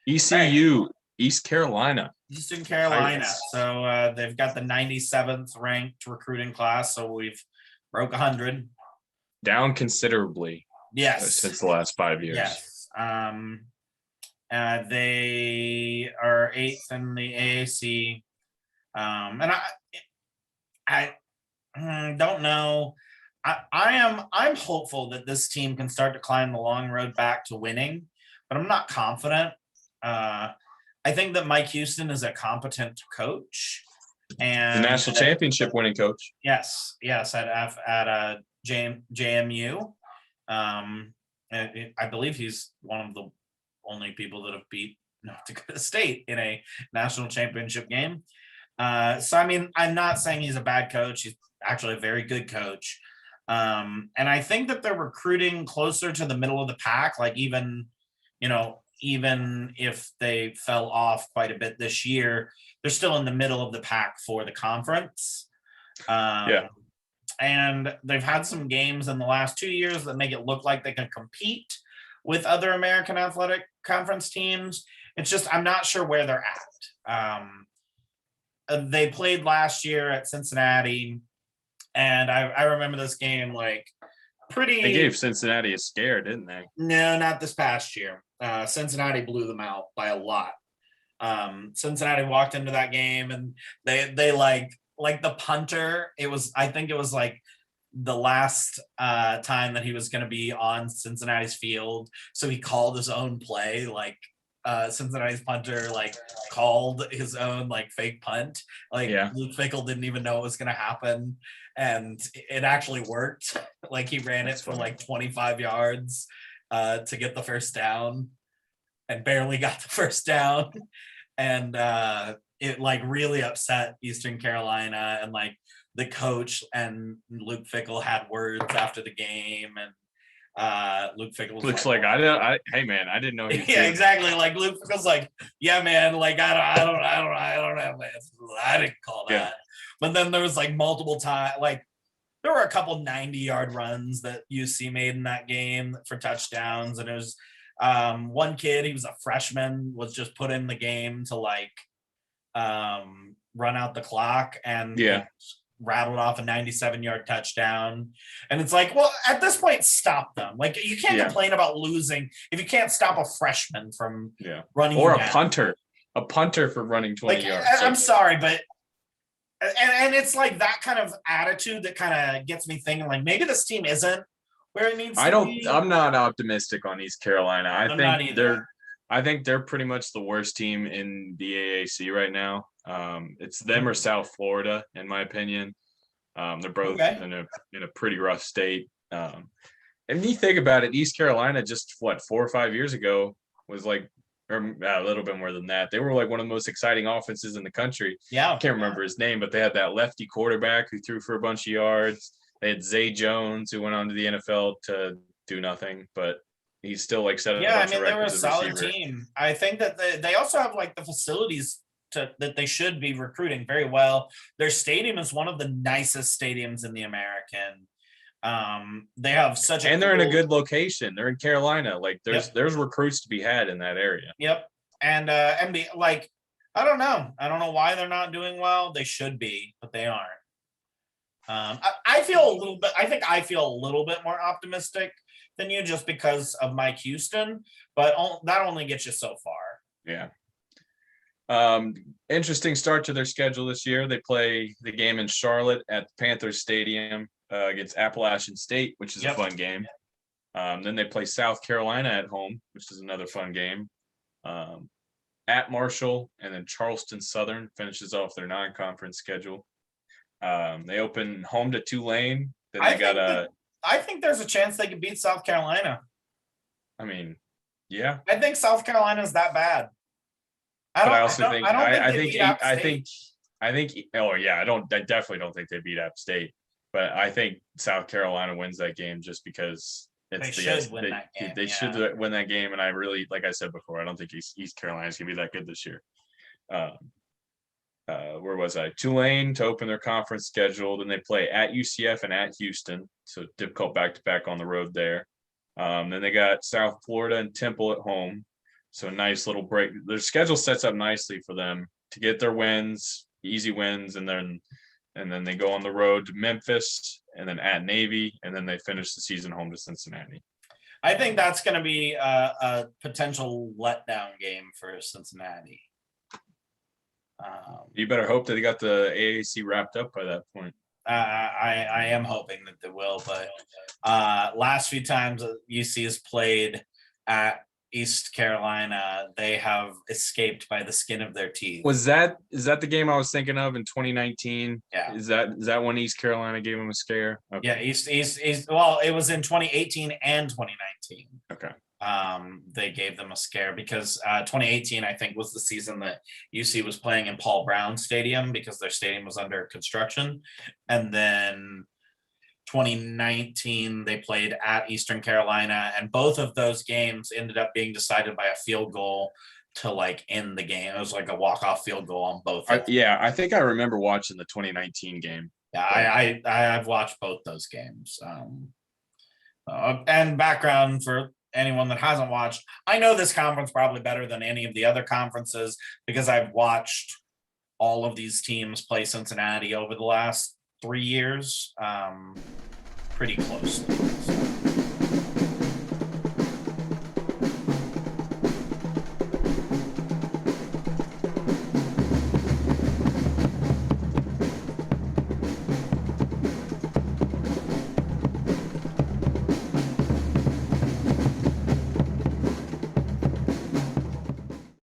Right. ECU, East Carolina. Eastern Carolina. Pirates. So they've got the 97th ranked recruiting class. So we've broke 100. Down considerably Yes. since the last 5 years. Yes. They are 8th in the AAC. And I don't know. I'm hopeful that this team can start to climb the long road back to winning, but I'm not confident. I think that Mike Houston is a competent coach, The and national championship winning coach. yes, at JMU. I believe he's one of the only people that have beat North Dakota State in a national championship game. So I mean, I'm not saying he's a bad coach. He's actually a very good coach. And I think that they're recruiting closer to the middle of the pack, like even if they fell off quite a bit this year, they're still in the middle of the pack for the conference. Yeah. And they've had some games in the last 2 years that make it look like they can compete with other American Athletic Conference teams. It's just, I'm not sure where they're at. They played last year at Cincinnati, and I remember this game like pretty. They gave Cincinnati a scare, didn't they? No, not this past year. Cincinnati blew them out by a lot. Cincinnati walked into that game and they like the punter. I think it was like the last time that he was going to be on Cincinnati's field, so he called his own play. Like Cincinnati's punter like called his own like fake punt. Like Luke Fickell didn't even know it was going to happen, and it actually worked. Like he ran it for like 25 yards to get the first down, and barely got the first down. And it like really upset Eastern Carolina, and like the coach and Luke Fickell had words after the game, and Luke Fickell looks like I didn't know. Yeah, exactly. Like Luke Fickell's like, yeah, man, like I don't know, man. I didn't call that. Yeah. But then there was like multiple times, like there were a couple 90-yard runs that UC made in that game for touchdowns, and it was one kid, he was a freshman, was just put in the game to like run out the clock, and rattled off a 97-yard touchdown. And it's like, well, at this point, stop them. Like you can't complain about losing if you can't stop a freshman from running, or a punter for running 20 yards. I'm sorry, but and it's like that kind of attitude that kind of gets me thinking like maybe this team isn't where it needs to be. I'm not optimistic on East Carolina. I think they're pretty much the worst team in the AAC right now. It's them or South Florida, in my opinion. They're both in a pretty rough state. And you think about it, East Carolina just 4 or 5 years ago was like, or a little bit more than that. They were like one of the most exciting offenses in the country. Yeah, I can't remember his name, but they had that lefty quarterback who threw for a bunch of yards. They had Zay Jones, who went on to the NFL to do nothing, but he's still like set up. Yeah, I mean, they were a solid team. I think that they also have like the facilities that they should be recruiting very well. Their stadium is one of the nicest stadiums in the American. They have they're in a good location. They're in Carolina. Like there's recruits to be had in that area. Yep. And like I don't know why they're not doing well. They should be, but they aren't. I feel a little bit more optimistic than you just because of Mike Houston, but that only gets you so far. Yeah. Interesting start to their schedule this year. They play the game in Charlotte at Panthers Stadium against Appalachian State, which is a fun game. Then they play South Carolina at home, which is another fun game. At Marshall, and then Charleston Southern finishes off their non-conference schedule. They open home to Tulane. Then I think there's a chance they could beat South Carolina. I mean, yeah. I think South Carolina's that bad. I definitely don't think they beat App State, but I think South Carolina wins that game just because they should win that game. And I really, like I said before, I don't think East Carolina's gonna be that good this year. Where was I? Tulane to open their conference schedule. Then they play at UCF and at Houston. So difficult back-to-back on the road there. Then they got South Florida and Temple at home. So nice little break. Their schedule sets up nicely for them to get their wins, easy wins, and then they go on the road to Memphis and then at Navy, and then they finish the season home to Cincinnati. I think that's going to be a potential letdown game for Cincinnati. You better hope that they got the AAC wrapped up by that point. I am hoping that they will, but last few times UC has played at East Carolina, they have escaped by the skin of their teeth. Is that the game I was thinking of in 2019? Yeah. Is that when East Carolina gave them a scare? Okay. Yeah, East. Well, it was in 2018 and 2019. Okay. They gave them a scare because 2018, I think, was the season that UC was playing in Paul Brown Stadium because their stadium was under construction, and then 2019 they played at Eastern Carolina, and both of those games ended up being decided by a field goal to like end the game. It was like a walk-off field goal on both. Yeah, I think I remember watching the 2019 game. Yeah, I've watched both those games. And background for anyone that hasn't watched, I know this conference probably better than any of the other conferences because I've watched all of these teams play Cincinnati over the last 3 years pretty closely. So